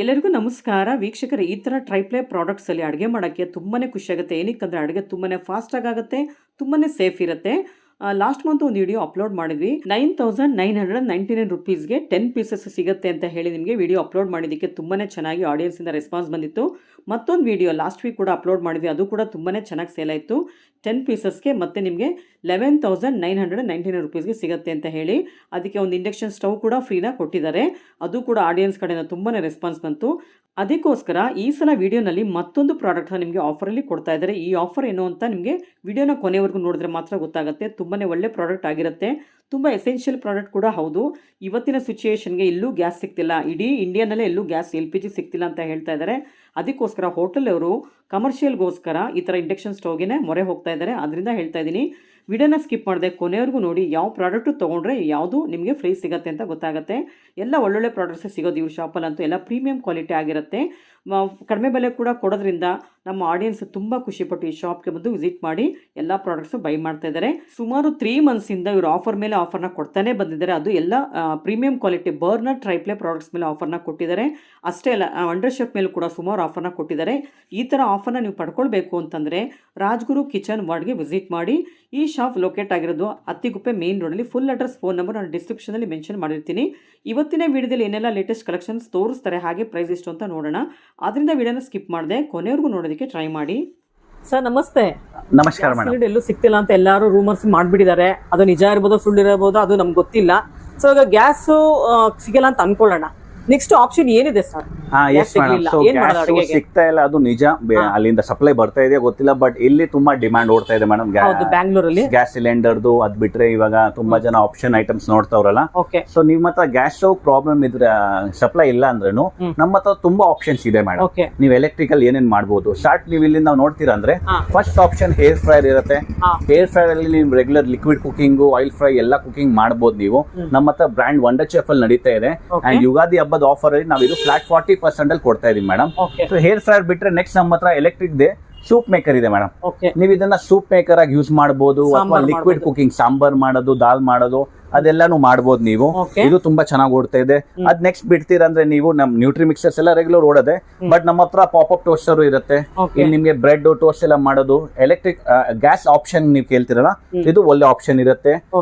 ಎಲ್ಲರಿಗೂ ನಮಸ್ಕಾರ ವೀಕ್ಷಕರೇ. ಈ ಥರ ಟ್ರೈಪ್ಲೇ ಪ್ರಾಡಕ್ಟ್ಸಲ್ಲಿ ಅಡುಗೆ ಮಾಡೋಕ್ಕೆ ತುಂಬಾ ಖುಷಿಯಾಗುತ್ತೆ. ಏನಕ್ಕಂದರೆ ಅಡುಗೆ ತುಂಬಾ ಫಾಸ್ಟಾಗಿ ಆಗುತ್ತೆ, ತುಂಬಾ ಸೇಫ್ ಇರುತ್ತೆ. ಲಾಸ್ಟ್ ಮಂತ್ ಒಂದು ವಿಡಿಯೋ ಅಪ್ಲೋಡ್ ಮಾಡಿದ್ವಿ. 9,999 ರುಪೀಸ್ಗೆ 10 ಪೀಸಸ್ ಸಿಗುತ್ತೆ ಅಂತ ಹೇಳಿ ನಿಮಗೆ ವಿಡಿಯೋ ಅಪ್ಲೋಡ್ ಮಾಡಿದ್ದಕ್ಕೆ ತುಂಬಾ ಚೆನ್ನಾಗಿ ಆಡಿಯನ್ಸಿಂದ ರೆಸ್ಪಾನ್ಸ್ ಬಂದಿತ್ತು. ಮತ್ತೊಂದು ವಿಡಿಯೋ ಲಾಸ್ಟ್ ವೀಕ್ ಕೂಡ ಅಪ್ಲೋಡ್ ಮಾಡಿದ್ವಿ, ಅದು ಕೂಡ ತುಂಬಾ ಚೆನ್ನಾಗಿ ಸೇಲ್ ಆಯಿತು. 10 ಪೀಸಸ್ಗೆ ಮತ್ತು ನಿಮಗೆ 11,999 ರುಪೀಸ್ಗೆ ಸಿಗುತ್ತೆ ಅಂತ ಹೇಳಿ. ಅದಕ್ಕೆ ಒಂದು ಇಂಡಕ್ಷನ್ ಸ್ಟವ್ ಕೂಡ ಫ್ರೀನ ಕೊಟ್ಟಿದ್ದಾರೆ. ಅದು ಕೂಡ ಆಡಿಯನ್ಸ್ ಕಡೆಯಿಂದ ತುಂಬಾ ರೆಸ್ಪಾನ್ಸ್ ಬಂತು. ಅದಕ್ಕೋಸ್ಕರ ಈ ಸಲ ವಿಡಿಯೋನಲ್ಲಿ ಮತ್ತೊಂದು ಪ್ರಾಡಕ್ಟ್ನ ನಿಮಗೆ ಆಫರಲ್ಲಿ ಕೊಡ್ತಾ ಇದ್ದಾರೆ. ಈ ಆಫರ್ ಏನು ಅಂತ ನಿಮಗೆ ವಿಡಿಯೋನ ಕೊನೆವರೆಗೂ ನೋಡಿದ್ರೆ ಮಾತ್ರ ಗೊತ್ತಾಗುತ್ತೆ. ತುಂಬಾ ಒಳ್ಳೆ ಪ್ರಾಡಕ್ಟ್ ಆಗಿರುತ್ತೆ, ತುಂಬ ಎಸೆನ್ಷಿಯಲ್ ಪ್ರಾಡಕ್ಟ್ ಕೂಡ ಹೌದು. ಇವತ್ತಿನ ಸಿಚುಯೇಷನ್ಗೆ ಎಲ್ಲೂ ಗ್ಯಾಸ್ ಸಿಗ್ತಿಲ್ಲ, ಇಡೀ ಇಂಡಿಯಾನಲ್ಲೇ ಎಲ್ಲೂ ಗ್ಯಾಸ್ LPG ಸಿಗ್ತಿಲ್ಲ ಅಂತ ಹೇಳ್ತಾ ಇದ್ದಾರೆ. ಅದಕ್ಕೋಸ್ಕರ ಹೋಟೆಲ್ ಅವರು ಕಮರ್ಷಿಯಲ್ಗೋಸ್ಕರ ಈ ಥರ ಇಂಡಕ್ಷನ್ ಸ್ಟವ್ಗೆ ಮೊರೆ ಹೋಗ್ತಾ ಇದ್ದಾರೆ. ಅದರಿಂದ ಹೇಳ್ತಾ ಇದ್ದೀನಿ, ವಿಡಿಯೋನ ಸ್ಕಿಪ್ ಮಾಡಿದೆ ಕೊನೆವರೆಗೂ ನೋಡಿ. ಯಾವ ಪ್ರಾಡಕ್ಟು ತೊಗೊಂಡ್ರೆ ಯಾವುದು ನಿಮಗೆ ಫ್ರೀ ಸಿಗುತ್ತೆ ಅಂತ ಗೊತ್ತಾಗುತ್ತೆ. ಎಲ್ಲ ಒಳ್ಳೊಳ್ಳೆ ಪ್ರಾಡಕ್ಟ್ಸೇ ಸಿಗೋದು ಇವ್ರ ಶಾಪಲ್ಲಂತೂ. ಎಲ್ಲ ಪ್ರೀಮಿಯಂ ಕ್ವಾಲಿಟಿ ಆಗಿರುತ್ತೆ, ಕಡಿಮೆ ಬೆಲೆ ಕೂಡ ಕೊಡೋದ್ರಿಂದ ನಮ್ಮ ಆಡಿಯನ್ಸ್ ತುಂಬ ಖುಷಿಪಟ್ಟು ಈ ಶಾಪ್ಗೆ ಬಂದು ವಿಸಿಟ್ ಮಾಡಿ ಎಲ್ಲ ಪ್ರಾಡಕ್ಟ್ಸು ಬೈ ಮಾಡ್ತಾ ಇದ್ದಾರೆ. ಸುಮಾರು 3 ಮಂತ್ಸಿಂದ ಇವರು ಆಫರ್ ಮೇಲೆ ಆಫರ್ನ ಕೊಡ್ತಾನೆ ಬಂದಿದ್ದಾರೆ. ಅದು ಎಲ್ಲ ಪ್ರೀಮಿಯಂ ಕ್ವಾಲಿಟಿ ಬರ್ನರ್ ಟ್ರೈಪ್ಲೇ ಪ್ರಾಡಕ್ಟ್ಸ್ ಮೇಲೆ ಆಫರ್ನ ಕೊಟ್ಟಿದ್ದಾರೆ. ಅಷ್ಟೇ ಅಲ್ಲ, ವಂಡರ್ ಶೆಫ್ ಮೇಲೆ ಕೂಡ ಸುಮಾರು ಆಫರ್ನ ಕೊಟ್ಟಿದ್ದಾರೆ. ಈ ಥರ ಆಫರ್ನ ನೀವು ಪಡ್ಕೊಳ್ಬೇಕು ಅಂತಂದರೆ ರಾಜ್ಗುರು ಕಿಚನ್ ವರ್ಡ್ಗೆ ವಿಸಿಟ್ ಮಾಡಿ. ಈ ಶಾಪ್ ಲೊಕೇಟ್ ಆಗಿರೋದು ಅತ್ತಿಗುಪ್ಪೆ ಮೇನ್ ರೋಡಲ್ಲಿ. ಫುಲ್ ಅಡ್ರೆಸ್, ಫೋನ್ ನಂಬರ್ ನಾನು ಡಿಸ್ಕ್ರಿಪ್ಷನಲ್ಲಿ ಮೆನ್ಷನ್ ಮಾಡಿರ್ತೀನಿ. ಇವತ್ತಿನ ವಿಡಿಯೋದಲ್ಲಿ ಏನೆಲ್ಲ ಲೇಟೆಸ್ಟ್ ಕಲೆಕ್ಷನ್ಸ್ ತೋರಿಸ್ತಾರೆ, ಹಾಗೆ ಪ್ರೈಸ್ ಎಷ್ಟು ಅಂತ ನೋಡೋಣ. ಆದ್ದರಿಂದ ವಿಡಿಯೋನ ಸ್ಕಿಪ್ ಮಾಡಿದೆ, ಕೊನೆವರೆಗೂ ನೋಡೋದಕ್ಕೆ ಟ್ರೈ ಮಾಡಿ. ಸರ್ ನಮಸ್ತೆ. ನಮಸ್ಕಾರ ಮೇಡಮ್. ಎಲ್ಲೂ ಸಿಗ್ತಿಲ್ಲ ಅಂತ ಎಲ್ಲರೂ ರೂಮರ್ಸ್ ಮಾಡಿಬಿಟ್ಟಿದ್ದಾರೆ. ಅದು ನಿಜ ಇರ್ಬೋದು, ಸುಳ್ಳು ಇರಬಹುದು, ಅದು ನಮ್ಗೆ ಗೊತ್ತಿಲ್ಲ. ಸೊ ಈಗ ಗ್ಯಾಸ್ ಸಿಗಲ್ಲ ಅಂತ ಅನ್ಕೊಳ್ಳೋಣ, ನೆಕ್ಸ್ಟ್ ಆಪ್ಷನ್ ಏನಿದೆ ಸರ್? ಸಿಗ್ತಾ ಇಲ್ಲ, ಅದು ನಿಜ. ಅಲ್ಲಿಂದ ಸಪ್ಲೈ ಬರ್ತಾ ಇದೆಯಾ ಗೊತ್ತಿಲ್ಲ, ಬಟ್ ಇಲ್ಲಿ ತುಂಬಾ ಡಿಮಾಂಡ್ ಓಡ್ತಾ ಇದೆ ಮೇಡಮ್. ಬ್ಯಾಂಗ್ಳೂರಲ್ಲಿ ಗ್ಯಾಸ್ ಸಿಲಿಂಡರ್ದು ಅದ್ ಬಿಟ್ರೆ ಇವಾಗ ತುಂಬಾ ಜನ ಆಪ್ಷನ್ ಐಟಮ್ಸ್ ನೋಡ್ತಾವ್ರಲ್ಲ. ಸೊ ನಿಮ್ ಹತ್ರ ಗ್ಯಾಸ್ ಸ್ಟವ್ ಪ್ರಾಬ್ಲಮ್ ಇದ್ರೆ, ಸಪ್ಲೈ ಇಲ್ಲ ಅಂದ್ರೂ ನಮ್ಮ ಹತ್ರ ತುಂಬಾ ಆಪ್ಷನ್ಸ್ ಇದೆ ಮೇಡಮ್. ನೀವು ಎಲೆಕ್ಟ್ರಿಕಲ್ ಏನೇನ್ ಮಾಡಬಹುದು. ಸ್ಟಾರ್ಟ್ ನೀವು ಇಲ್ಲಿ ನಾವು ನೋಡ್ತೀರಾ ಅಂದ್ರೆ ಫಸ್ಟ್ ಆಪ್ಷನ್ ಹೇರ್ ಫ್ರೈರ್ ಇರುತ್ತೆ. ಹೇರ್ ಫ್ರೈರ್ ಅಲ್ಲಿ ನೀವು regular liquid cooking, oil fry ಎಲ್ಲ ಕುಕಿಂಗ್ ಮಾಡಬಹುದು ನೀವು. ನಮ್ಮ ಹತ್ರ ಬ್ರ್ಯಾಂಡ್ ವಂಡರ್ ಚೆಫ್ ಅಲ್ಲಿ ನಡೀತಾ ಇದೆ. ಅಂಡ್ ಯುಗಾದಿ ಹಬ್ಬದ ಆಫರ್ ಅಲ್ಲಿ ನಾವು ಇದು ಫ್ಲಾಟ್ 40% ಅಲ್ಲಿ ಕೊಡ್ತಾ ಇದೀವಿ ಮೇಡಮ್. ಸೊ ಹೇರ್ ಫ್ರೈರ್ ಬಿಟ್ರೆ ನೆಕ್ಸ್ಟ್ ನಮ್ಮ ಹತ್ರ ಎಲೆಕ್ಟ್ರಿಕ್ ದೇ ಸೂಪ್ ಮೇಕರ್ ಇದೆ ಮೇಡಮ್. ನೀವು ಇದನ್ನ ಸೂಪ್ ಮೇಕರ್ ಆಗಿ ಯೂಸ್ ಮಾಡಬಹುದು, ಅಥವಾ ಲಿಕ್ವಿಡ್ ಕುಕಿಂಗ್, ಸಾಂಬಾರ್ ಮಾಡೋದು, ದಾಲ್ ಮಾಡೋದು ಅದೆಲ್ಲಾನು ಮಾಡಬಹುದು ನೀವು. ಇದು ತುಂಬಾ ಚೆನ್ನಾಗಿ ಓಡ್ತಾ ಇದೆ. ಅದ್ ನೆಕ್ಸ್ಟ್ ಬಿಡ್ತೀರಂದ್ರೆ ನೀವು ನಮ್ ನ್ಯೂಟ್ರಿ ಮಿಕ್ಸರ್ಸ್ ಎಲ್ಲ ರೆಗ್ಯುಲರ್ ಓಡೋದೆ, ಬಟ್ ನಮ್ಮ ಹತ್ರ ಪಾಪ್ ಟೋಸ್ಟರ್ ಇರುತ್ತೆ. ಇಲ್ಲಿ ನಿಮ್ಗೆ ಬ್ರೆಡ್ ಟೋಸ್ಟ್ ಎಲ್ಲ ಮಾಡೋದು. ಎಲೆಕ್ಟ್ರಿಕ್ ಗ್ಯಾಸ್ ಆಪ್ಷನ್ ನೀವು ಕೇಳ್ತಿರಲ್ಲ, ಇದು ಒಳ್ಳೆ ಆಪ್ಷನ್ ಇರುತ್ತೆ.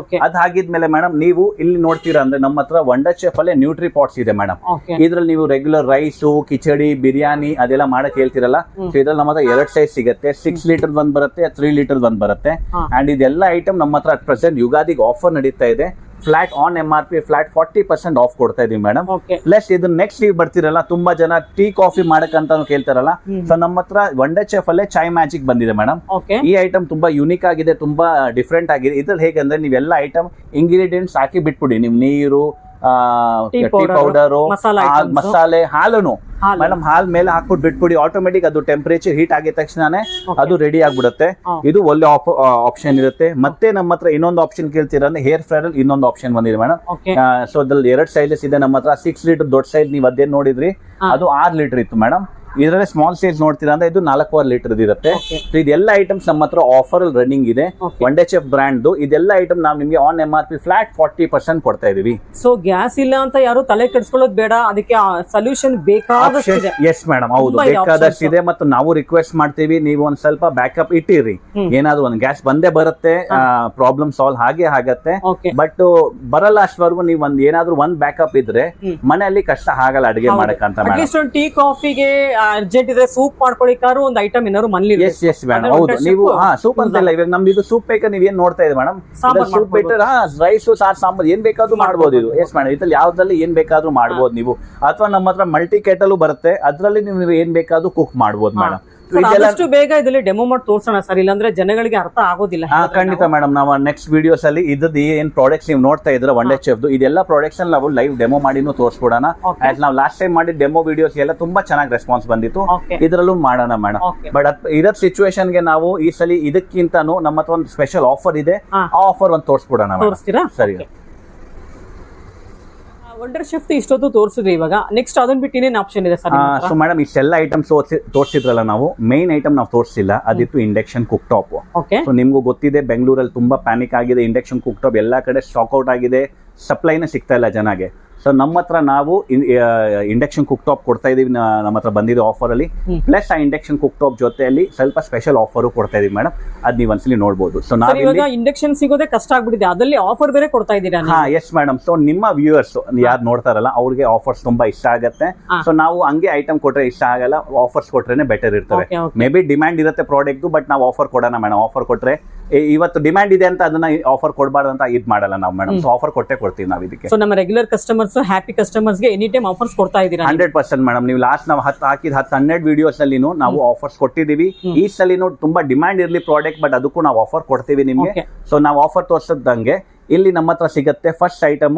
ಅದ್ ಹಾಗಿದ್ಮೇಲೆ ಮೇಡಮ್ ನೀವು ಇಲ್ಲಿ ನೋಡ್ತೀರಾ ಅಂದ್ರೆ ನಮ್ಮ ಹತ್ರ ವಂಡರ್ ಚೆಫ್ ಅಲ್ಲೇ ನ್ಯೂಟ್ರಿ ಪಾಟ್ಸ್ ಇದೆ ಮೇಡಮ್. ಇದ್ರಲ್ಲಿ ನೀವು ರೆಗ್ಯುಲರ್ ರೈಸು, ಕಿಚಡಿ, ಬಿರಿಯಾನಿ ಅದೆಲ್ಲ ಮಾಡಕ್ ಹೇಳ್ತಿರಲ್ಲ. ಇದ್ರಲ್ಲಿ ನಮ್ಮ ಹತ್ರ 2 ಸೈಜ್ ಸಿಗುತ್ತೆ. 6 ಲೀಟರ್ ಒಂದ್ ಬರುತ್ತೆ, 3 ಲೀಟರ್ ಒಂದ್ ಬರುತ್ತೆ. ಅಂಡ್ ಇದೆಲ್ಲ ಐಟಮ್ ನಮ್ಮ ಹತ್ರ ಅಟ್ ಪ್ರೆಸೆಂಟ್ ಯುಗಾದಿಗೆ ಆಫರ್ ನಡೀತಾ ಇದೆ. Flat on MRP flat 40% of ಕೊಡ್ತಾ ಇದೀವಿ ಮೇಡಮ್. ಪ್ಲಸ್ ಇದನ್ನ ನೆಕ್ಸ್ಟ್ ನೀವು ಬರ್ತಿರಲ್ಲ, ತುಂಬಾ ಜನ ಟೀ ಕಾಫಿ ಮಾಡಕ್ ಅಂತ ಕೇಳ್ತಾರಲ್ಲ. ಸೊ ನಮ್ಮ ಹತ್ರ ವಂಡರ್ ಚೆಫ್ ಅಲ್ಲೇ ಚಾಯ್ ಮ್ಯಾಜಿಕ್ ಬಂದಿದೆ ಮೇಡಮ್. ಈ ಐಟಮ್ ತುಂಬಾ ಯುನಿಕ್ ಆಗಿದೆ, ತುಂಬಾ ಡಿಫ್ರೆಂಟ್ ಆಗಿದೆ. ಇದ್ರಲ್ಲಿ ಹೇಗಂದ್ರೆ ನೀವೆಲ್ಲ ಐಟಮ್ ಇಂಗ್ರೀಡಿಯೆಂಟ್ಸ್ ಹಾಕಿ ಬಿಟ್ಬಿಡಿ. ನಿಮ್ ನೀರು, ಟೀ ಪೌಡರು, ಮಸಾಲೆ, ಹಾಲುನು ಮೇಡಮ್ ಹಾಲ್ ಮೇಲೆ ಹಾಕ್ಬಿಟ್ಟು ಬಿಟ್ಬಿಡಿ. ಆಟೋಮೆಟಿಕ್ ಅದು ಟೆಂಪರೇಚರ್ ಹೀಟ್ ಆಗಿದ ತಕ್ಷಣನೇ ಅದು ರೆಡಿ ಆಗ್ಬಿಡುತ್ತೆ. ಇದು ಒಳ್ಳೆ ಆಪ್ಷನ್ ಇರುತ್ತೆ. ಮತ್ತೆ ನಮ್ಮ ಹತ್ರ ಇನ್ನೊಂದು ಆಪ್ಷನ್ ಕೇಳ್ತೀರಾ ಅಂದ್ರೆ ಹೇರ್ ಫ್ರೈರ್ ಅಲ್ಲಿ ಇನ್ನೊಂದು ಆಪ್ಷನ್ ಬಂದಿದೆ ಮೇಡಮ್. ಸೊ ಅದ್ರಲ್ಲಿ 2 ಸೈಜಸ್ ಇದೆ ನಮ್ಮ ಹತ್ರ. 6 ಲೀಟರ್ ದೊಡ್ಡ ಸೈಜ್ ನೀವು ಅದೇನ್ ನೋಡಿದ್ರಿ, ಅದು 6 ಲೀಟರ್ ಇತ್ತು ಮೇಡಮ್. ಇದರಲ್ಲಿ ಸ್ಮಾಲ್ ಸೈಜ್ ನೋಡ್ತೀರಾ ಅಂದ್ರೆ ಇದು 4.5 ಲೀಟರ್ ಇರುತ್ತೆ. ಸೊ ಇದೆಲ್ಲ ಐಟಮ್ಸ್ ನಮ್ಮ ಹತ್ರ ಆಫರ್ ಅಲ್ಲಿ ರನ್ನಿಂಗ್ ಇದೆ. ವಂಡರ್ ಚೆಫ್ ಬ್ರ್ಯಾಂಡ್ ಇದೆಲ್ಲ ಐಟಮ್ ನಾವು ನಿಮ್ಗೆ ಆನ್ MRP ಫ್ಲಾಟ್ 40% ಕೊಡ್ತಾ ಇದೀವಿ. ಸೊ ಗ್ಯಾಸ್ ಇಲ್ಲ ಅಂತ ಯಾರು ತಲೆ ಕೆಡಿಸ್ಕೊಳ್ಳೋದು ಬೇಡ, ಅದಕ್ಕೆ ಸೊಲ್ಯೂಷನ್ ಬೇಕಾದಷ್ಟು. ಎಸ್ ಮೇಡಮ್, ಹೌದು, ಬೇಕಾದಷ್ಟು ಇದೆ. ಮತ್ತು ನಾವು ರಿಕ್ವೆಸ್ಟ್ ಮಾಡ್ತೀವಿ, ನೀವು ಒಂದ್ ಸ್ವಲ್ಪ ಬ್ಯಾಕಪ್ ಇಟ್ಟಿರಿ. ಏನಾದ್ರು ಒಂದು ಗ್ಯಾಸ್ ಬಂದೇ ಬರುತ್ತೆ, ಪ್ರಾಬ್ಲಮ್ ಸಾಲ್ವ್ ಹಾಗೆ ಆಗತ್ತೆ. ಬಟ್ ಬರಲ್ಲ ಅಷ್ಟವರೆಗೂ ನೀವು ಏನಾದ್ರು ಒಂದ್ ಬ್ಯಾಕಪ್ ಇದ್ರೆ ಮನೆಯಲ್ಲಿ ಕಷ್ಟ ಆಗಲ್ಲ ಅಡಿಗೆ ಮಾಡಕ್ಕಂತ. ಟೀ ಕಾಫಿಗೆ ಅರ್ಜೆಂಟ್ ಇದ್ರೆ ಸೂಪ್ ಮಾಡ್ಕೊಳ್ಳಿಕಾರು ಒಂದು ಐಟಮ್ ಏನಾದ್ರು ಮನೇಲಿ. ಎಸ್ ಮೇಡಮ್, ಹೌದು. ನೀವು ಸೂಪ್ ಅಂತ ಇಲ್ಲ, ಇವಾಗ ನಮ್ದು ಇದು ಸೂಪ್ ಬೇಕಂದ್ರೆ ನೀವ್ ಏನ್ ನೋಡ್ತಾ ಇದೆ ಮೇಡಮ್, ಸೂಪ್ ಬಿಟ್ಟರೆ ರೈಸ್, ಸಾರ್, ಸಾಂಬಾರ್ ಏನ್ ಬೇಕಾದ್ರೂ ಮಾಡ್ಬೋದು ಇದು. ಎಸ್ ಮೇಡಮ್, ಇದ್ರಲ್ಲಿ ಯಾವ್ದ್ರಲ್ಲಿ ಏನ್ ಬೇಕಾದ್ರೂ ಮಾಡ್ಬೋದು ನೀವು. ಅಥವಾ ನಮ್ಮ ಹತ್ರ ಮಲ್ಟಿ ಕೆಟಲ್ ಬರುತ್ತೆ, ಅದ್ರಲ್ಲಿ ನೀವು ಏನ್ ಬೇಕಾದ್ರೂ ಕುಕ್ ಮಾಡ್ಬೋದು ಮೇಡಮ್. ಆದಷ್ಟು ಬೇಗ ಇದರಲ್ಲಿ ಡೆಮೋ ಮಾಡಿ ತೋರ್ಸೋಣ ಸರ್, ಇಲ್ಲಾಂದ್ರೆ ಜನಗಳಿಗೆ ಅರ್ಥ ಆಗೋದಿಲ್ಲ. ಖಂಡಿತ ಮೇಡಮ್, ನಾವು ನೆಕ್ಸ್ಟ್ ವಿಡಿಯೋಸ್ ಅಲ್ಲಿ ಇದ್ರದ್ದು ಏನ್ ಪ್ರಾಡಕ್ಟ್ಸ್ ನೀವು ನೋಡ್ತಾ ಇದ್ರ ವಂಡರ್ ಚೆಫ್ ಇದೆಲ್ಲ ಪ್ರಾಡಕ್ಟ್ಸ್ ಅಲ್ಲಿ ನಾವು ಲೈವ್ ಡೆಮೋ ಮಾಡಿನೂ ತೋರಿಸ್ಬಿಡೋಣ. ನಾವು ಲಾಸ್ಟ್ ಟೈಮ್ ಮಾಡಿದ ಡೆಮೋ ವಿಡಿಯೋಸ್ ಎಲ್ಲ ತುಂಬಾ ಚೆನ್ನಾಗಿ ರೆಸ್ಪಾನ್ಸ್ ಬಂದಿತ್ತು, ಇದ್ರಲ್ಲೂ ಮಾಡೋಣ ಮೇಡಮ್. ಬಟ್ ಇದ್ರ ಸಿಚುವೇಶನ್ ಗೆ ನಾವು ಈ ಸಲ ಇದಕ್ಕಿಂತಾನು ನಮ್ಮ ಹತ್ರ ಒಂದು ಸ್ಪೆಷಲ್ ಆಫರ್ ಇದೆ, ಆ ಆಫರ್ ಒಂದು ತೋರಿಸ್ಬಿಡೋಣ. ಸರಿ, ವಂಡರ್ ಶೆಫ್ ಇಷ್ಟೊತ್ತು ತೋರಿಸಿದ್ರಿ, ಇವಾಗ ನೆಕ್ಸ್ಟ್ ಅದನ್ನ ಬಿಟ್ಟು ಇನ್ನೇನು ಆಪ್ಷನ್ ಇದೆ ಸರ್? ಸೊ ಮೇಡಮ್, ಇಷ್ಟೆಲ್ಲ ಐಟಮ್ಸ್ ತೋರಿಸಿದ್ರಲ್ಲ, ನಾವು ಮೇನ್ ಐಟಮ್ ನಾವು ತೋರಿಸಿಲ್ಲ, ಅದಿತ್ತು ಇಂಡಕ್ಷನ್ ಕುಕ್ ಟಾಪ್. ಸೊ ನಿಮ್ಗೂ ಗೊತ್ತಿದೆ, ಬೆಂಗಳೂರಲ್ಲಿ ತುಂಬಾ ಪ್ಯಾನಿಕ್ ಆಗಿದೆ. ಇಂಡಕ್ಷನ್ ಕುಕ್ ಟಾಪ್ ಎಲ್ಲಾ ಕಡೆ ಸ್ಟಾಕ್ ಔಟ್ ಆಗಿದೆ, ಸಪ್ಲೈನೇ ಸಿಗ್ತಾ ಇಲ್ಲ ಜನಗೆ. ಸೊ ನಮ್ಮ ಹತ್ರ ನಾವು ಇಂಡಕ್ಷನ್ ಕುಕ್ ಟಾಪ್ ಕೊಡ್ತಾ ಇದೀವಿ, ನಮ್ಮ ಹತ್ರ ಬಂದಿದೆ ಆಫರ್ ಅಲ್ಲಿ. ಪ್ಲಸ್ ಆ ಇಂಡಕ್ಷನ್ ಕುಕ್ ಟಾಪ್ ಜೊತೆಯಲ್ಲಿ ಸ್ವಲ್ಪ ಸ್ಪೆಷಲ್ ಆಫರ್ ಕೊಡ್ತಾ ಇದೀವಿ ಮೇಡಮ್, ಅದ್ ನೀವು ಒಂದ್ಸಲಿ ನೋಡಬಹುದು. ಸೊ ನಾವು ಇಂಡಕ್ಷನ್ ಸಿಗೋದೇ ಕಷ್ಟ ಆಗ್ಬಿಟ್ಟಿದೆ, ಅದ್ರಲ್ಲಿ ಆಫರ್ ಬೇರೆ ಕೊಡ್ತಾ ಇದ್ದೀರಾ? ಹಾ ಎಸ್ ಮೇಡಮ್. ಸೊ ನಿಮ್ಮ ವ್ಯೂವರ್ಸ್ ಯಾರು ನೋಡ್ತಾರಲ್ಲ ಅವ್ರಿಗೆ ಆಫರ್ಸ್ ತುಂಬಾ ಇಷ್ಟ ಆಗತ್ತೆ. ಸೊ ನಾವು ಹಂಗೆ ಐಟಮ್ ಕೊಟ್ರೆ ಇಷ್ಟ ಆಗಲ್ಲ, ಆಫರ್ಸ್ ಕೊಟ್ರೇನೆ ಬೆಟರ್ ಇರ್ತವೆ. ಮೇ ಬಿ ಡಿಮ್ಯಾಂಡ್ ಇರುತ್ತೆ ಪ್ರಾಡಕ್ಟ್, ಬಟ್ ನಾವು ಆಫರ್ ಕೊಡೋಣ ಮೇಡಮ್. ಆಫರ್ ಕೊಟ್ರೆ ಇವತ್ತು ಡಿಮ್ಯಾಂಡ್ ಇದೆ ಅಂತ ಅದನ್ನ ಆಫರ್ ಕೊಡಬಾರ್ದು ಅಂತ ಇದ್ ಮಾಡಲ್ಲ ನಾವು ಮೇಡಮ್. ಸೊ ಆಫರ್ ಕೊಟ್ಟೆ ಕೊಡ್ತೀವಿ ನಾವು ಇದಕ್ಕೆ. ಸೊ ನಮ್ಮ ರೆಗ್ಯುಲರ್ ಕಸ್ಟಮರ್ಸ್, ಹ್ಯಾಪಿ ಕಸ್ಟಮರ್ಸ್ ಗೆ ಎನಿ ಟೈಮ್ ಆಫರ್ಸ್ ಕೊಡ್ತಾ ಇದ್ದೀರಾ? 100% ಮೇಡಮ್. ನೀವು ಲಾಸ್ಟ್ ನಾವು ಹಾಕಿದ 10-12 ವಿಡಿಯೋಸ್ ಅಲ್ಲಿ ನಾವು ಆಫರ್ಸ್ ಕೊಟ್ಟಿದೀವಿ. ಈ ಸಲ ತುಂಬಾ ಡಿಮ್ಯಾಂಡ್ ಇರ್ಲಿ ಪ್ರಾಡಕ್ಟ್, ಬಟ್ ಅದಕ್ಕೂ ನಾವು ಆಫರ್ ಕೊಡ್ತೀವಿ ನಿಮ್ಗೆ. ಸೊ ನಾವು ಆಫರ್ ತೋರ್ಸದಂಗೆ ಇಲ್ಲಿ ನಮ್ಮ ಹತ್ರ ಸಿಗುತ್ತೆ. ಫಸ್ಟ್ ಐಟಮ್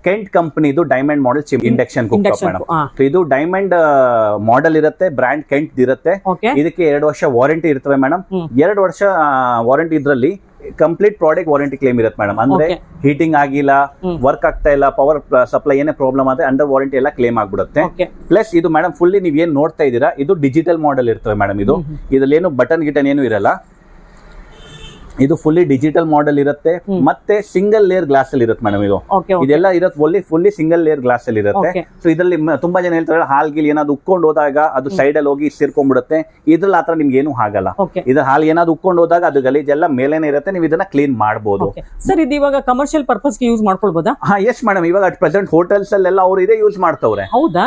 ಕೆಂಟ್ ಕಂಪನಿದು diamond model induction cook top madam. ಇದು ಡೈಮಂಡ್ ಮಾಡೆಲ್ ಇರುತ್ತೆ, ಬ್ರ್ಯಾಂಡ್ ಕೆಂಟ್ ಇರುತ್ತೆ. ಇದಕ್ಕೆ 2 ವರ್ಷ ವಾರಂಟಿ ಇರ್ತವೆ ಮೇಡಮ್. 2 ವರ್ಷ ವಾರಂಟಿ ಇದ್ರಲ್ಲಿ ಕಂಪ್ಲೀಟ್ ಪ್ರಾಡಕ್ಟ್ ವಾರಂಟಿ ಕ್ಲೇಮ್ ಇರುತ್ತೆ ಮೇಡಮ್. ಅಂದ್ರೆ ಹೀಟಿಂಗ್ ಆಗಿಲ್ಲ, ವರ್ಕ್ ಆಗ್ತಾ ಇಲ್ಲ, ಪವರ್ ಸಪ್ಲೈ ಏನೇ ಪ್ರಾಬ್ಲಮ್ ಆದ್ರೆ ಅಂಡರ್ ವಾರಂಟಿ ಎಲ್ಲ ಕ್ಲೇಮ್ ಆಗ್ಬಿಡುತ್ತೆ. ಪ್ಲಸ್ ಇದು ಮೇಡಮ್ ಫುಲ್ಲಿ ನೀವ್ ಏನ್ ನೋಡ್ತಾ ಇದೀರಾ ಇದು ಡಿಜಿಟಲ್ ಮಾಡೆಲ್ ಇರ್ತವೆ ಮೇಡಮ್. ಇದ್ರಲ್ಲಿ ಏನು ಬಟನ್ ಗಿಟನ್ ಏನು ಇರಲ್ಲ, ಇದು ಫುಲ್ಲಿ ಡಿಜಿಟಲ್ ಮಾಡೆಲ್ ಇರುತ್ತೆ. ಮತ್ತೆ ಸಿಂಗಲ್ ಲೇಯರ್ ಗ್ಲಾಸ್ ಅಲ್ಲಿ ಇರುತ್ತೆ ಮೇಡಮ್. ಇದೆಲ್ಲ ಇರುತ್ತೆ ಫುಲ್ಲಿ ಸಿಂಗಲ್ ಲೇಯರ್ ಗ್ಲಾಸ್ ಅಲ್ಲಿ ಇರುತ್ತೆ. ಸೊ ಇದರಲ್ಲಿ ತುಂಬಾ ಜನ ಹೇಳ್ತಾರೆ ಹಾಲ್ ಗಿಲ್ ಏನಾದ್ರು ಉಕ್ಕೊಂಡು ಹೋದಾಗ ಅದು ಸೈಡ್ ಅಲ್ಲಿ ಹೋಗಿ ಸೇರ್ಕೊಂಡ್ಬಿಡುತ್ತೆ. ಇದ್ರಲ್ಲಿ ಆತರ ನಿಮ್ಗೆ ಏನು ಆಗಲ್ಲ. ಇದ್ರ ಹಾಲ್ ಏನಾದ್ರು ಉಕ್ಕೊಂಡು ಹೋದಾಗ ಅದು ಗಲೀಜ್ ಎಲ್ಲ ಮೇಲೇನೆ ಇರುತ್ತೆ, ನೀವು ಇದನ್ನ ಕ್ಲೀನ್ ಮಾಡಬಹುದು. ಸರ್ ಇದು ಇವಾಗ ಕಮರ್ಷಿಯಲ್ ಪರ್ಪಸ್ ಯೂಸ್ ಮಾಡ್ಕೊಳ್ಬಹುದಾ? ಹಾ ಎಸ್ ಮೇಡಮ್. ಇವಾಗ ಅಟ್ ಪ್ರೆಸೆಂಟ್ ಹೋಟೆಲ್ಸ್ ಅಲ್ಲೆಲ್ಲ ಅವರು ಇದೇ ಯೂಸ್ ಮಾಡ್ತವ್ರೆ.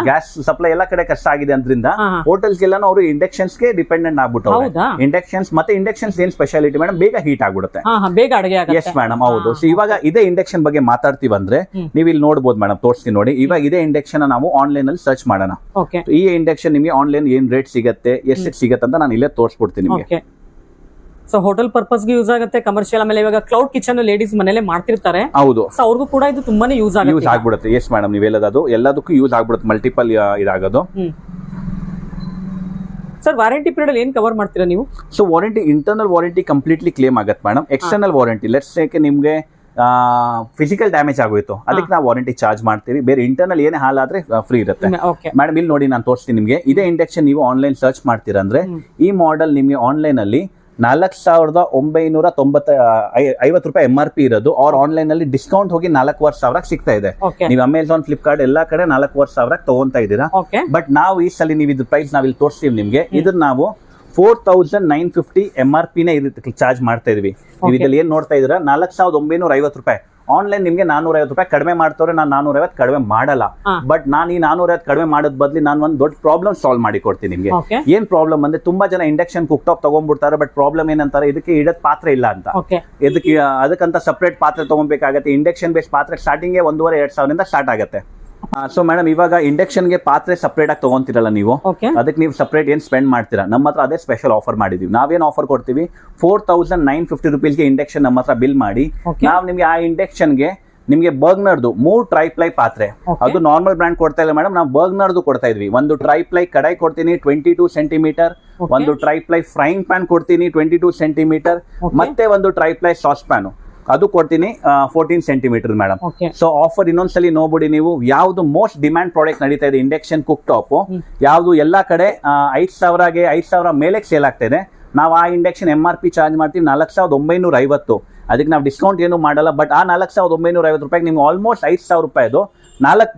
ಗ್ಯಾಸ್ ಸಪ್ಲೈ ಎಲ್ಲ ಕಡೆ ಕಷ್ಟ ಆಗಿದೆ ಅಂದ್ರಿಂದ ಹೋಟೆಲ್ಸ್ ಎಲ್ಲ ಅವರು ಇಂಡಕ್ಷನ್ಸ್ ಗೆ ಡಿಪೆಂಡೆಂಟ್ ಆಗ್ಬಿಟ್ಟವ್ರೆ. ಇಂಡಕ್ಷನ್ಸ್ ಮತ್ತೆ ಇಂಡಕ್ಷನ್ಸ್ ಏನ್ ಸ್ಪೆಷಾಲಿಟಿ ಮೇಡಮ್, ಬೇಗ ಹೀಟ್ ಆಗ್ಬಿಡುತ್ತೆ. ಬೇಗ ಅಡುಗೆ ಆಗುತ್ತೆ. ಎಸ್ ಮೇಡಮ್, ಹೌದು. ಸೊ ಇವಾಗ ಇದೇ ಇಂಡಕ್ಷನ್ ಬಗ್ಗೆ ಮಾತಾಡ್ತೀವಿ ಅಂದ್ರೆ ನೀವು ಇಲ್ಲಿ ನೋಡಬಹುದು ಮೇಡಮ್, ತೋರಿಸ್ತೀನಿ ನೋಡಿ. ಇವಾಗ ಇದೇ ಇಂಡಕ್ಷನ್ ನಾವು ಆನ್ಲೈನ್ ಅಲ್ಲಿ ಸರ್ಚ್ ಮಾಡೋಣ. ಈ ಇಂಡಕ್ಷನ್ ನಿಮಗೆ ಆನ್ಲೈನ್ ಏನ್ ರೇಟ್ ಸಿಗುತ್ತೆ, ಎಷ್ಟು ಸಿಗುತ್ತೆ ಅಂತ ನಾನು ಇಲ್ಲೇ ತೋರಿಸ್ಬಿಡ್ತೀನಿ ನಿಮಗೆ. ಸೊ ಹೋಟೆಲ್ ಪರ್ಪಸ್ ಗೆ ಯೂಸ್ ಆಗುತ್ತೆ, ಕಮರ್ಷಿಯಲ್. ಆಮೇಲೆ ಇವಾಗ ಕ್ಲೌಡ್ ಕಿಚನ್ ಲೇಡೀಸ್ ಮನೇಲೆ ಮಾಡ್ತಿರ್ತಾರೆ. ಹೌದು. ಸೊ ಅವ್ರಿಗೂ ಕೂಡ ಇದು ತುಂಬಾನೇ ಯೂಸ್ ಆಗ್ಬಿಡುತ್ತೆ. ಎಸ್ ಮೇಡಮ್, ನೀವು ಹೇಳೋದು ಎಲ್ಲದಕ್ಕೂ ಯೂಸ್ ಆಗ್ಬಿಡುತ್ತೆ, ಮಲ್ಟಿಪಲ್ ಇದಾಗೋದು. ಸರ್ ವಾರಂಟಿ ಪೀರಿಯಡ್ ಏನ್ ಕವರ್ ಮಾಡ್ತೀರಾ ನೀವು? So warranty, internal warranty completely claim ಆಗುತ್ತೆ madam. External warranty let's say ನಿಮ್ಗೆ ಫಿಸಿಕಲ್ ಡ್ಯಾಮೇಜ್ ಆಗೋಯ್ತು, ಅದಕ್ಕೆ ನಾವು ವಾರಂಟಿ ಚಾರ್ಜ್ ಮಾಡ್ತೀವಿ. ಬೇರೆ ಇಂಟರ್ನಲ್ ಏನೇ ಹಾಲಾದ್ರೆ ಫ್ರೀ ಇರುತ್ತೆ ಮೇಡಮ್. ಇಲ್ಲಿ ನೋಡಿ ನಾನು ತೋರಿಸ್ತೀನಿ ನಿಮಗೆ. ಇದೇ ಇಂಡಕ್ಷನ್ ನೀವು ಆನ್ಲೈನ್ ಸರ್ಚ್ ಮಾಡ್ತೀರಾ ಅಂದ್ರೆ ಈ ಮಾಡೆಲ್ ನಿಮಗೆ ಆನ್ಲೈನ್ ಅಲ್ಲಿ 4,950 ರೂಪಾಯಿ MRP ಇರೋದು, ಅವ್ರ ಆನ್ಲೈನ್ ಅಲ್ಲಿ ಡಿಸ್ಕೌಂಟ್ ಹೋಗಿ 4,500 ಸಿಗ್ತಾ ಇದೆ. ನೀವು ಅಮೆಝಾನ್, ಫ್ಲಿಪ್ಕಾರ್ಟ್ ಎಲ್ಲಾ ಕಡೆ 4,500 ತಗೊಂತಾ ಇದ್ದೀರಾ. ಬಟ್ ನಾವು ಈ ಸಲ ನೀವು ಇದ್ರ ಪ್ರೈಸ್ ನಾವ್ ಇಲ್ಲಿ ತೋರಿಸ್ತೀವಿ ನಿಮ್ಗೆ. ಇದನ್ನ ನಾವು 4,950 MRP ನೇ ಚಾರ್ಜ್ ಮಾಡ್ತಾ ಇದೀವಿ. ನೀವು ಇದ್ರಲ್ಲಿ ಏನ್ ನೋಡ್ತಾ ಇದೀರಾ 4,950 ರೂಪಾಯಿ. ಆನ್ಲೈನ್ ನಿಮ್ಗೆ 450 ರೂಪಾಯಿ ಕಡಿಮೆ ಮಾಡ್ತವ್ರೆ, ನಾನು 450 ಕಡಿಮೆ ಮಾಡಲ್ಲ. ಬಟ್ ನಾನು ಈ 450 ಕಡಿಮೆ ಮಾಡೋದ್ ಬದ್ಲಿ ನಾನು ಒಂದು ದೊಡ್ಡ ಪ್ರಾಬ್ಲಮ್ ಸಾಲ್ವ್ ಮಾಡಿ ಕೊಡ್ತೀನಿ ನಿಮ್ಗೆ. ಏನ್ ಪ್ರಾಬ್ಲಮ್ ಅಂದ್ರೆ ತುಂಬಾ ಜನ ಇಂಡಕ್ಷನ್ ಕುಕ್ ಟಾಪ್ ತಗೊಂಡ್ಬಿಡ್ತಾರೆ, ಬಟ್ ಪ್ರಾಬ್ಲಮ್ ಏನಂತಾರೆ ಇದಕ್ಕೆ ಇಡದ್ ಪಾತ್ರೆ ಇಲ್ಲ ಅಂತ. ಇದಕ್ಕೆ ಅದಕ್ಕಂತ ಸಪರೇಟ್ ಪಾತ್ರೆ ತಗೊಬೇಕಾಗತ್ತೆ. ಇಂಡಕ್ಷನ್ ಬೇಸ್ ಪಾತ್ರೆ ಸ್ಟಾರ್ಟಿಂಗ್ 1,500-2,000 ಸ್ಟಾರ್ಟ್ ಆಗುತ್ತೆ. ಸೊ ಮೇಡಮ್ ಇವಾಗ ಇಂಡಕ್ಷನ್ ಗೆ ಪಾತ್ರೆ ಸಪರೇಟ್ ಆಗಿ ತಗೊಂತಿರಲ್ಲ ನೀವು, ಅದಕ್ಕೆ ನೀವು ಸಪರೇಟ್ ಏನ್ ಸ್ಪೆಂಡ್ ಮಾಡ್ತೀರಾ, ನಮ್ಮ ಹತ್ರ ಅದೇ ಸ್ಪೆಷಲ್ ಆಫರ್ ಮಾಡಿದೀವಿ. ನಾವೇನ್ ಆಫರ್ ಕೊಡ್ತೀವಿ, 4,950 ರೂಪೀಸ್ಗೆ ಇಂಡಕ್ಷನ್ ನಮ್ಮ ಹತ್ರ ಬಿಲ್ ಮಾಡಿ ನಾವು ನಿಮ್ಗೆ ಆ ಇಂಡಕ್ಷನ್ ಗೆ ನಿಮ್ಗೆ ಬರ್ಗ್ನರ್ದು 3 ಟ್ರೈಪ್ಲೈ ಪಾತ್ರೆ, ಅದು ನಾರ್ಮಲ್ ಬ್ರ್ಯಾಂಡ್ ಕೊಡ್ತಾ ಇಲ್ಲ ಮೇಡಮ್, ನಾವು ಬರ್ಗ್ನರ್ದು ಕೊಡ್ತಾ ಇದ್ವಿ. ಒಂದು ಟ್ರೈಪ್ಲೈ ಕಡಾಯಿ ಕೊಡ್ತೀನಿ 22 ಸೆಂಟಿಮೀಟರ್, ಒಂದು ಟ್ರೈಪ್ಲೈ ಫ್ರೈಯಿಂಗ್ ಪ್ಯಾನ್ ಕೊಡ್ತೀನಿ 22 ಸೆಂಟಿಮೀಟರ್, ಮತ್ತೆ ಒಂದು ಟ್ರೈಪ್ಲೈ ಸಾಸ್ ಪ್ಯಾನ್ ಅದು ಕೊಡ್ತೀನಿ 14 ಸೆಂಟಿಮೀಟರ್ ಮೇಡಮ್. ಸೊ ಆಫರ್ ಇನ್ನೊಂದ್ಸಲಿ ನೋಡ್ಬಿಡಿ ನೀವು, ಯಾವ್ದು ಮೋಸ್ಟ್ ಡಿಮ್ಯಾಂಡ್ ಪ್ರಾಡಕ್ಟ್ ನಡೀತಾ ಇದೆ ಇಂಡಕ್ಷನ್ ಕುಕ್ ಟಾಪ್, ಯಾವ್ದು ಎಲ್ಲಾ ಕಡೆ 5,000ಗೆ 5,000 ಮೇಲೆ ಸೇಲ್ ಆಗ್ತಾ ಇದೆ. ನಾವು ಆ ಇಂಡಕ್ಷನ್ MRP ಚಾರ್ಜ್ ಮಾಡ್ತೀವಿ 4,950. ಅದಕ್ಕೆ ನಾವು ಡಿಸ್ಕೌಂಟ್ ಏನು ಮಾಡಲ್ಲ. ಬಟ್ ಆ 4,950 ರೂಪಾಯಿಗೆ ನಿಮ್ಗೆ ಆಲ್ಮೋಸ್ಟ್ 5,000 ರೂಪಾಯಿದು 4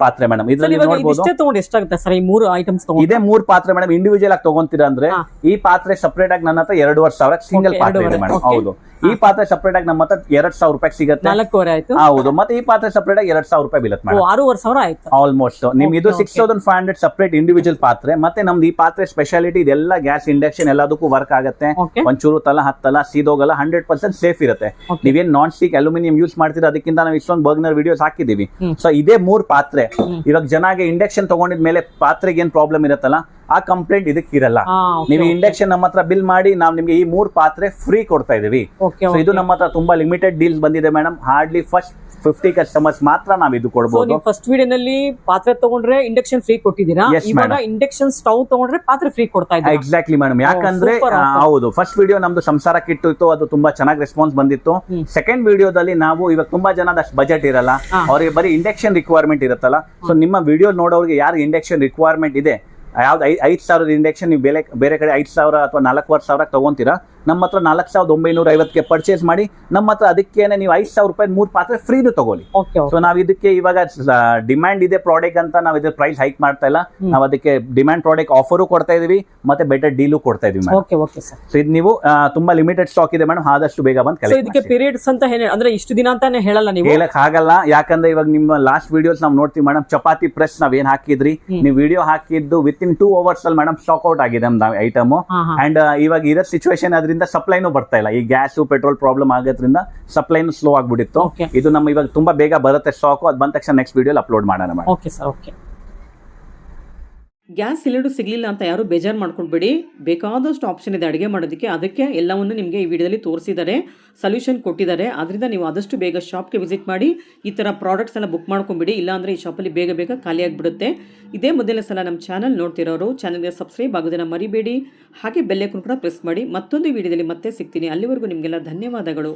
ಪಾತ್ರೆ ಮೇಡಮ್. ಇದರಲ್ಲಿ ನೋಡಬಹುದು ಎಷ್ಟಾಗುತ್ತೆ ಸರ್ ಈ 3 ಐಟಮ್ಸ್? ಇದೇ 3 ಪಾತ್ರೆ ಮೇಡಮ್. ಇಂಡಿವಿಜುವಲ್ ಆಗಿ ತಗೊಂತೀರಾ ಅಂದ್ರೆ ಈ ಪಾತ್ರೆ ಸಪರೇಟ್ ಆಗಿ ನನ್ನ ಹತ್ರ 2,500 ಸಿಂಗಲ್ ಪಾತ್ರೆ ಇದೆ ಮೇಡಮ್. ಹೌದು. ಈ ಪಾತ್ರೆ ಸಪರೇಟ್ ಆಗಿ ನಮ್ಮ ಹತ್ರ 2,000 ರೂಪಾಯಿ ಸಿಗುತ್ತೆ. 4,500 ಹೌದು. ಮತ್ತೆ ಈ ಪಾತ್ರೆ ಸಪರೇಟ್ ಆಗಿ 2,000 ರೂಪಾಯಿ ಬೀಳುತ್ತೆ ಮೇಡಮ್. 6,500 ಆಯ್ತು ಆಲ್ಮೋಸ್ಟ್. ನಿಮ್ಗೆ ಇದು 6,500 ಸಪರೇಟ್ ಇಂಡಿವಿಜುವಲ್ ಪಾತ್ರೆ. ಮತ್ತೆ ನಮ್ದು ಈ ಪಾತ್ರೆ ಸ್ಪೆಷಾಲಿಟಿ ಇದೆಲ್ಲ ಗ್ಯಾಸ್ ಇಂಡಕ್ಷನ್ ಎಲ್ಲದಕ್ಕೂ ವರ್ಕ್ ಆಗುತ್ತೆ. ಒಂಚೂರು ತಲ ಹತ್ತಲ್ಲ, ಸೀದೋಗಲ್ಲ, 100% ಸೇಫ್ ಇರುತ್ತೆ. ನೀವೇನ್ ನಾನ್ ಸ್ಟಿಕ್ ಅಲ್ಯೂಮಿನಿಯಂ ಯೂಸ್ ಮಾಡ್ತೀರಾ, ಅದಕ್ಕಿಂತ ನಾವು ಇಷ್ಟೊಂದು ಬರ್ಗ್ನರ್ ವಿಡಿಯೋಸ್ ಹಾಕಿದೀವಿ. ಸೊ ಇದೇ 3 ಪಾತ್ರೆ. ಇವಾಗ ಜನಾಗೆ ಇಂಡಕ್ಷನ್ ತಗೊಂಡಿದ್ಮೇಲೆ ಪಾತ್ರೆಗೆ ಏನ್ ಪ್ರಾಬ್ಲಮ್ ಇರುತ್ತಲ್ಲ, ಆ ಕಂಪ್ಲೇಂಟ್ ಇದಕ್ಕೆ ಇರಲ್ಲ. ನೀವು ಇಂಡಕ್ಷನ್ ನಮ್ಮ ಹತ್ರ ಬಿಲ್ ಮಾಡಿ ನಾವು ನಿಮ್ಗೆ ಈ 3 ಪಾತ್ರೆ ಫ್ರೀ ಕೊಡ್ತಾ ಇದೀವಿ. ಇದು ನಮ್ಮ ಹತ್ರ ತುಂಬಾ ಲಿಮಿಟೆಡ್ ಡೀಲ್ಸ್ ಬಂದಿದೆ ಮೇಡಮ್. ಹಾರ್ಡ್ಲಿ ಫಸ್ಟ್ 50 ಕಸ್ಟಮರ್ಸ್ ಮಾತ್ರ ನಾವು ಇದು ಕೊಡಬಹುದು. ಫಸ್ಟ್ ವಿಡಿಯೋನಲ್ಲಿ ಪಾತ್ರೆ ತಗೊಂಡ್ರೆ ಇಂಡಕ್ಷನ್ ಫ್ರೀ ಕೊಟ್ಟಿದ್ದೀರಾ, ಇವಾಗ ಇಂಡಕ್ಷನ್ ಸ್ಟವ್ ತಗೊಂಡ್ರೆ ಪಾತ್ರೆ ಫ್ರೀ ಕೊಡ್ತಾ ಇದ್ದೀರಾ. Exactly madam. ಯಾಕಂದ್ರೆ ಹೌದು, ಫಸ್ಟ್ ವಿಡಿಯೋ ನಮ್ದು ಸಂಸಾರ ಕಿಟ್ ಇತ್ತು, ಅದು ತುಂಬಾ ಚೆನ್ನಾಗಿ ರೆಸ್ಪಾನ್ಸ್ ಬಂದಿತ್ತು. ಸೆಕೆಂಡ್ ವಿಡಿಯೋದಲ್ಲಿ ನಾವು ಇವಾಗ ತುಂಬಾ ಜನ ಅಷ್ಟು ಬಜೆಟ್ ಇರಲ್ಲ, ಅವ್ರಿಗೆ ಬರೀ ಇಂಡಕ್ಷನ್ ರಿಕ್ವೈರ್ಮೆಂಟ್ ಇರುತ್ತಲ್ಲ. ಸೊ ನಿಮ್ಮ ವಿಡಿಯೋ ನೋಡೋರಿಗೆ ಯಾರು ಇಂಡಕ್ಷನ್ ರಿಕ್ವೈರ್ಮೆಂಟ್ ಇದೆ, ಯಾವ್ದು 5,000 ಇಂಡಕ್ಷನ್ ನೀವು ಬೇರೆ ಕಡೆ 5,000 ಅಥವಾ 4,500 ತಗೊಂತೀರಾ, ನಮ್ಮ ಹತ್ರ 4,950ಗೆ ಪರ್ಚೇಸ್ ಮಾಡಿ ನಮ್ಮ ಹತ್ರ ಅದಕ್ಕೇನೆ ನೀವು 5,000 ರೂಪಾಯಿ 3 ಪಾತ್ರೆ ಫ್ರೀನು ತಗೊಳ್ಳಿ. ಸೊ ನಾವ್ ಇದಕ್ಕೆ ಇವಾಗ ಡಿಮ್ಯಾಂಡ್ ಇದೆ ಪ್ರಾಡಕ್ಟ್ ಅಂತ ನಾವು ಇದ್ರ ಪ್ರೈಸ್ ಹೈಕ್ ಮಾಡ್ತಾ ಇಲ್ಲ. ನಾವು ಅದಕ್ಕೆ ಡಿಮ್ಯಾಂಡ್ ಪ್ರಾಡಕ್ಟ್ ಆಫರು ಕೊಡ್ತಾ ಇದೀವಿ, ಮತ್ತೆ ಬೆಟರ್ ಡೀಲು ಕೊಡ್ತಾ ಇದೀವಿ ಮೇಡಮ್. ಸೊ ಇದು ನೀವು ತುಂಬಾ ಲಿಮಿಟೆಡ್ ಸ್ಟಾಕ್ ಇದೆ ಮೇಡಮ್, ಆದಷ್ಟು ಬೇಗ ಬಂದು ಸೊ ಇದಕ್ಕೆ ಪೀರಿಯಡ್ಸ್ ಅಂತ ಅಂದ್ರೆ ಇಷ್ಟು ದಿನ ಅಂತಾನೆ ಹೇಳಲ್ಲ ನೀವು? ಹೇಳಕ್ ಆಗಲ್ಲ, ಯಾಕಂದ್ರೆ ಇವಾಗ ನಿಮ್ಮ ಲಾಸ್ಟ್ ವಿಡಿಯೋಸ್ ನಾವ್ ನೋಡ್ತೀವಿ ಮೇಡಮ್, ಚಪಾತಿ ಪ್ರೆಸ್ ನಾವ್ ಏನ್ ಹಾಕಿದ್ರಿ, ನೀವು ವಿಡಿಯೋ ಹಾಕಿದ್ದು ವಿತಿನ್ 2 ಅವರ್ಸ್ ಅಲ್ಲಿ ಮೇಡಮ್ ಸ್ಟಾಕ್ ಔಟ್ ಆಗಿದೆ ಐಟಮ್. ಅಂಡ್ ಇವಾಗ ಇರೋ ಸಿಚುವೇಶನ್ ಅದರಿಂದ ಸಪ್ಲೈನು ಬರ್ತಾ ಇಲ್ಲ. ಈ ಗ್ಯಾಸ್ ಪೆಟ್ರೋಲ್ ಪ್ರಾಬ್ಲಮ್ ಆಗೋದ್ರಿಂದ ಸಪ್ಲೈನು ಸ್ಲೋ ಆಗ್ಬಿಟ್ಟಿತ್ತು. ಇದು ನಮ್ಮ ಇವಾಗ ತುಂಬಾ ಬೇಗ ಬರುತ್ತೆ ಸ್ಟಾಕ್. ಅದು ಬಂದ ತಕ್ಷಣ ನೆಕ್ಸ್ಟ್ ವಿಡಿಯೋ ಅಪ್ಲೋಡ್ ಮಾಡೋಣ madam. Okay sir, okay. Gas cylinder ಸಿಗಲಿಲ್ಲ ಅಂತ ಯಾರು ಬೇಜಾರು ಮಾಡ್ಕೊಳ್ಬೇಡಿ. ಬೇಕಾದಷ್ಟು ಆಪ್ಷನ್ ಇದೆ ಅಡುಗೆ ಮಾಡೋದಕ್ಕೆ. ಅದಕ್ಕೆ ಎಲ್ಲವನ್ನು ನಿಮಗೆ ಈ ವಿಡಿಯೋದಲ್ಲಿ ತೋರಿಸಿದ್ದಾರೆ, ಸೊಲ್ಯೂಷನ್ ಕೊಟ್ಟಿದ್ದಾರೆ. ಅದರಿಂದ ನೀವು ಆದಷ್ಟು ಬೇಗ ಶಾಪ್ಗೆ ವಿಸಿಟ್ ಮಾಡಿ ಈ ಥರ ಪ್ರಾಡಕ್ಟ್ಸ್ ಎಲ್ಲ ಬುಕ್ ಮಾಡ್ಕೊಂಬಿಡಿ. ಇಲ್ಲಾಂದರೆ ಈ ಶಾಪಲ್ಲಿ ಬೇಗ ಬೇಗ ಖಾಲಿಯಾಗಿಬಿಡುತ್ತೆ. ಇದೇ ಮೊದಲನೇ ಸಲ ನಮ್ಮ ಚಾನಲ್ ನೋಡ್ತಿರೋರು ಚಾನಲ್ಗೆ ಸಬ್ಸ್ಕ್ರೈಬ್ ಆಗೋದನ್ನು ಮರಿಬೇಡಿ. ಹಾಗೆ ಬೆಲ್ ಐಕಾನ್ ಕೂಡ ಪ್ರೆಸ್ ಮಾಡಿ. ಮತ್ತೊಂದು ವಿಡಿಯೋದಲ್ಲಿ ಮತ್ತೆ ಸಿಗ್ತೀನಿ. ಅಲ್ಲಿವರೆಗೂ ನಿಮಗೆಲ್ಲ ಧನ್ಯವಾದಗಳು.